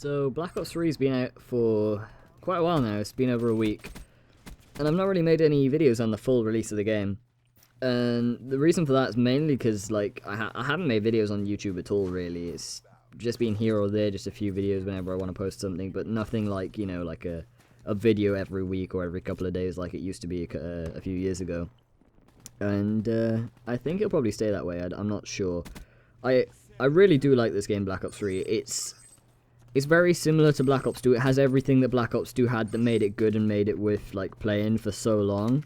So Black Ops 3 has been out for quite a while now. It's been over a week, and I've not really made any videos on the full release of the game. And the reason for that is mainly because like I haven't made videos on YouTube at all really. It's just been here or there, just a few videos whenever I want to post something, but nothing like, you know, like a video every week or every couple of days like it used to be a few years ago. And I think it'll probably stay that way. I'm not sure. I really do like this game, Black Ops 3. It's very similar to Black Ops 2. It has everything that Black Ops 2 had that made it good and made it worth like playing for so long.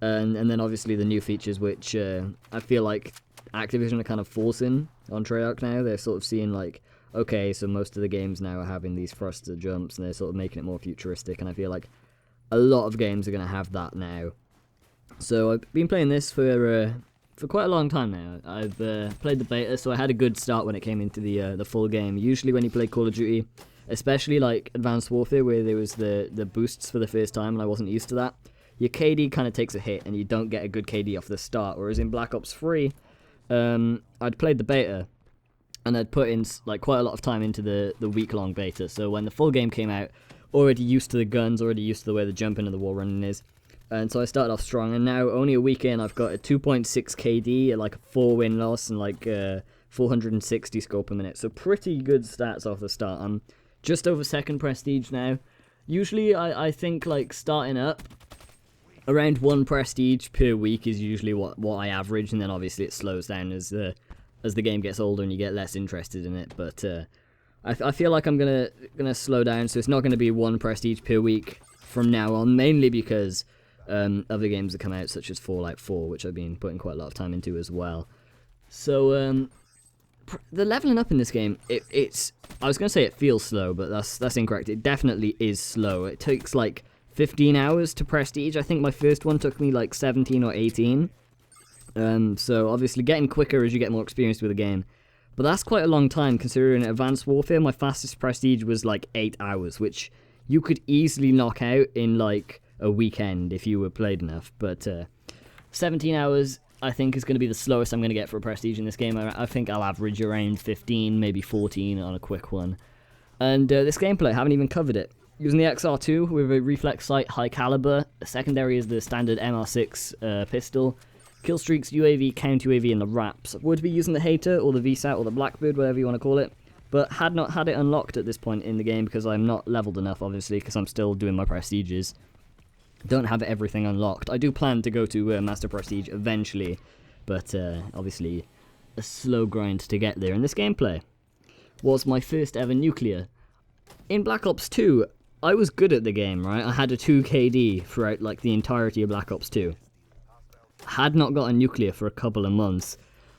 And then obviously the new features, which I feel like Activision are kind of forcing on Treyarch now. They're sort of seeing like, okay, so most of the games now are having these thruster jumps, and they're sort of making it more futuristic. And I feel like a lot of games are going to have that now. So I've been playing this for quite a long time now. I've played the beta, so I had a good start when it came into the full game. Usually when you play Call of Duty, especially like Advanced Warfare, where there was the boosts for the first time, and I wasn't used to that, your KD kind of takes a hit, and you don't get a good KD off the start. Whereas in Black Ops 3, I'd played the beta, and I'd put in like quite a lot of time into the week-long beta. So when the full game came out, already used to the guns, already used to the way the jumping and the wall running is. And so I started off strong, and now only a week in, I've got a 2.6 KD, like a 4 win loss, and like 460 score per minute. So pretty good stats off the start. I'm just over 2nd prestige now. Usually I think like starting up, around 1 prestige per week is usually what I average, and then obviously it slows down as the game gets older and you get less interested in it. But I feel like I'm gonna slow down, so it's not gonna be 1 prestige per week from now on, mainly because other games that come out, such as Fallout 4, which I've been putting quite a lot of time into as well. So the leveling up in this game, it's I was gonna say it feels slow, but that's incorrect. It definitely is slow. It takes like 15 hours to prestige. I think my first one took me like 17 or 18. So obviously getting quicker as you get more experience with the game. But that's quite a long time, considering Advanced Warfare, my fastest prestige was like 8 hours, which you could easily knock out in like a weekend if you were played enough. But 17 hours I think is going to be the slowest I'm going to get for a prestige in this game. I think I'll average around 15, maybe 14 on a quick one. And this gameplay, I haven't even covered it. Using the XR-2 with a reflex sight, high caliber. The secondary is the standard MR6 pistol. Kill streaks, UAV, counter UAV, and the wraps. I would be using the Hater or the VSAT or the Blackbird, whatever you want to call it, but had not had it unlocked at this point in the game because I'm not leveled enough, obviously, because I'm still doing my prestiges. Don't have everything unlocked. I do plan to go to Master Prestige eventually, but obviously a slow grind to get there. And this gameplay was my first ever nuclear. In Black Ops 2, I was good at the game, right? I had a 2 KD throughout like the entirety of Black Ops 2. Had not got a nuclear for a couple of months.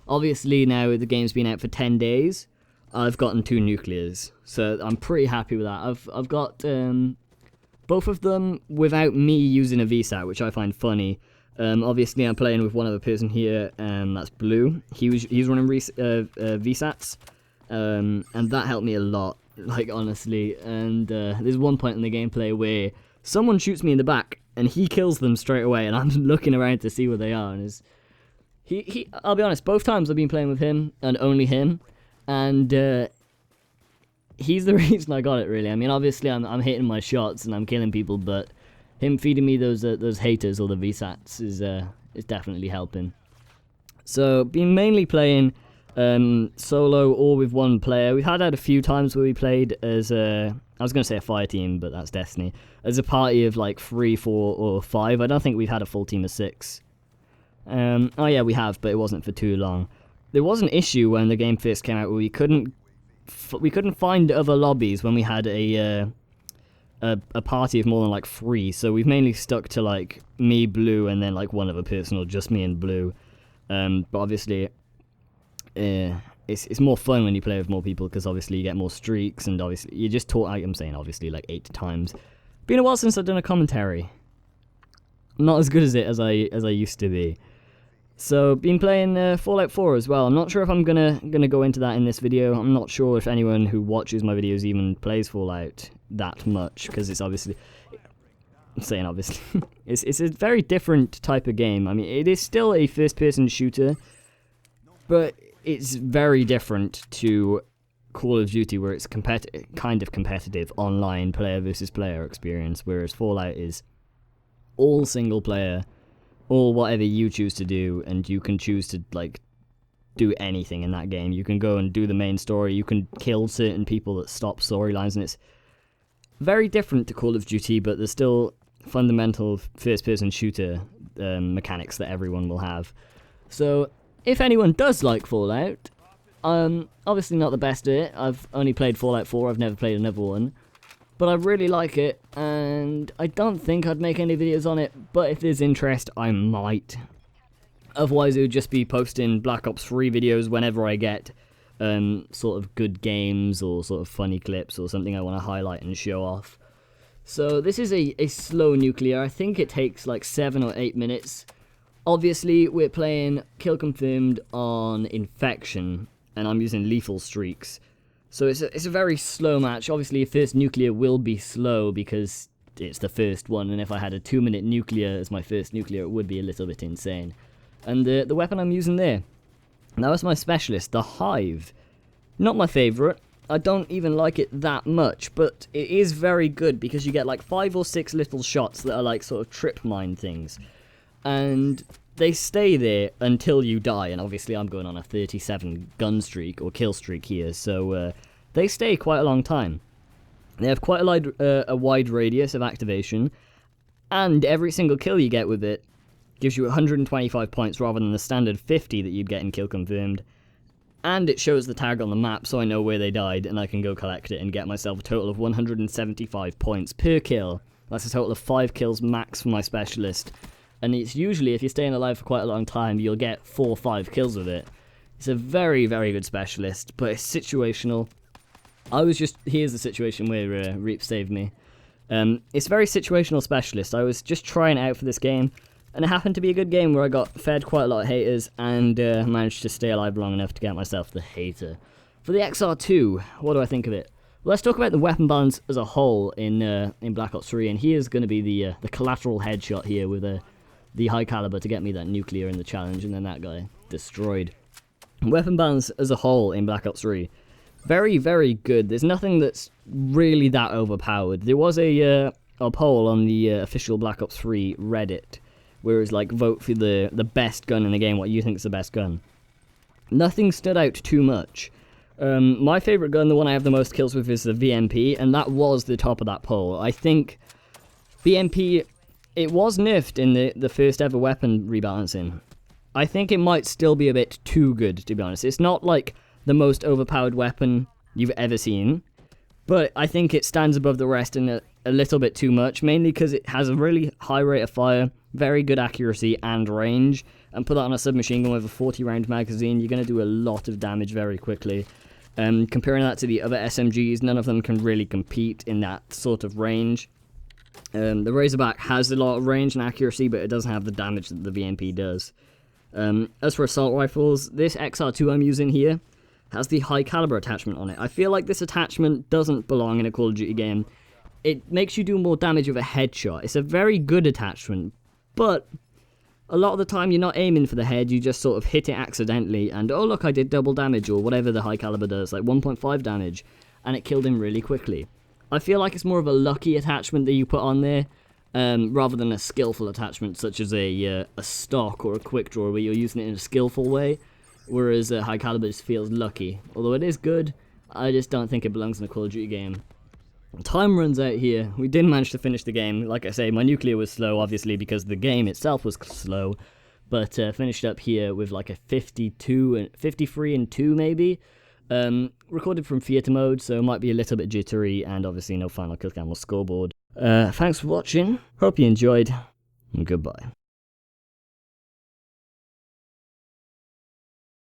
Obviously now the game's been out for 10 days. I've gotten 2 nuclears, so I'm pretty happy with that. I've got both of them without me using a VSAT, which I find funny. Obviously, I'm playing with one other person here, that's Blue. He's running VSATs, and that helped me a lot, like honestly. And there's one point in the gameplay where someone shoots me in the back, and he kills them straight away, and I'm looking around to see where they are. And I'll be honest, both times I've been playing with him and only him, and he's the reason I got it, really. I mean, obviously, I'm hitting my shots and I'm killing people, but him feeding me those haters or the VSATs is definitely helping. So, been mainly playing solo or with one player. We've had a few times where we played as I was going to say a fire team, but that's Destiny. As a party of like 3, 4, or 5. I don't think we've had a full team of 6. Oh yeah, we have, but it wasn't for too long. There was an issue when the game first came out where we couldn't find other lobbies when we had a party of more than like 3, so we've mainly stuck to like me, Blue, and then like one other person, or just me and Blue. But obviously it's more fun when you play with more people, because obviously you get more streaks, and obviously you just talk, I'm saying obviously like 8 times. Been a while since I've done a commentary. Not as good as it as I used to be. So, been playing Fallout 4 as well. I'm not sure if I'm gonna go into that in this video. I'm not sure if anyone who watches my videos even plays Fallout that much, because it's obviously... I'm saying obviously. it's a very different type of game. I mean, it is still a first-person shooter, but it's very different to Call of Duty where it's kind of competitive online player versus player experience, whereas Fallout is all single player, all whatever you choose to do, and you can choose to like do anything in that game. You can go and do the main story, you can kill certain people that stop storylines, and it's very different to Call of Duty, but there's still fundamental first-person shooter mechanics that everyone will have. So if anyone does like Fallout, obviously not the best at it. I've only played Fallout 4, I've never played another one. But I really like it, and I don't think I'd make any videos on it, but if there's interest, I might. Otherwise, it would just be posting Black Ops 3 videos whenever I get sort of good games or sort of funny clips or something I want to highlight and show off. So this is a slow nuclear. I think it takes like 7 or 8 minutes. Obviously, we're playing Kill Confirmed on Infection, and I'm using lethal streaks. So it's a very slow match. Obviously, a first nuclear will be slow because it's the first one, and if I had a 2-minute nuclear as my first nuclear, it would be a little bit insane. And the weapon I'm using there, now it's my specialist, the Hive. Not my favourite. I don't even like it that much, but it is very good because you get like 5 or 6 little shots that are like sort of trip mine things. And they stay there until you die, and obviously I'm going on a 37 gun streak or kill streak here, so they stay quite a long time. They have quite a wide radius of activation, and every single kill you get with it gives you 125 points rather than the standard 50 that you'd get in Kill Confirmed. And it shows the tag on the map so I know where they died, and I can go collect it and get myself a total of 175 points per kill. That's a total of 5 kills max for my specialist. And it's usually, if you're staying alive for quite a long time, you'll get 4 or 5 kills with it. It's a very, very good specialist, but it's situational. Here's the situation where Reap saved me. It's a very situational specialist. I was just trying it out for this game, and it happened to be a good game where I got fed quite a lot of haters, and managed to stay alive long enough to get myself the hater. For the XR-2, what do I think of it? Well, let's talk about the weapon balance as a whole in Black Ops 3, and here's going to be the collateral headshot here with the high caliber to get me that nuclear in the challenge, and then that guy destroyed. Weapon balance as a whole in Black Ops 3, very, very good. There's nothing that's really that overpowered. There was a poll on the official Black Ops 3 Reddit, where it was like, vote for the best gun in the game, what you think is the best gun. Nothing stood out too much. My favourite gun, the one I have the most kills with, is the VMP, and that was the top of that poll. I think VMP, it was nerfed in the first ever weapon rebalancing. I think it might still be a bit too good, to be honest. It's not like the most overpowered weapon you've ever seen, but I think it stands above the rest in a little bit too much, mainly because it has a really high rate of fire, very good accuracy and range, and put that on a submachine gun with a 40-round magazine, you're going to do a lot of damage very quickly. Comparing that to the other SMGs, none of them can really compete in that sort of range. The Razorback has a lot of range and accuracy, but it doesn't have the damage that the VMP does. As for assault rifles, this XR-2 I'm using here has the high caliber attachment on it. I feel like this attachment doesn't belong in a Call of Duty game. It makes you do more damage with a headshot. It's a very good attachment, but a lot of the time you're not aiming for the head, you just sort of hit it accidentally, and oh look, I did double damage, or whatever the high caliber does, like 1.5 damage, and it killed him really quickly. I feel like it's more of a lucky attachment that you put on there, rather than a skillful attachment such as a stock or a quick draw where you're using it in a skillful way, whereas high caliber just feels lucky. Although it is good, I just don't think it belongs in a Call of Duty game. Time runs out here. We didn't manage to finish the game. Like I say, my nuclear was slow, obviously, because the game itself was slow, but finished up here with like a 53 and 2 maybe. Recorded from theatre mode, so it might be a little bit jittery, and obviously no final kill cam or scoreboard. Thanks for watching, hope you enjoyed, and goodbye.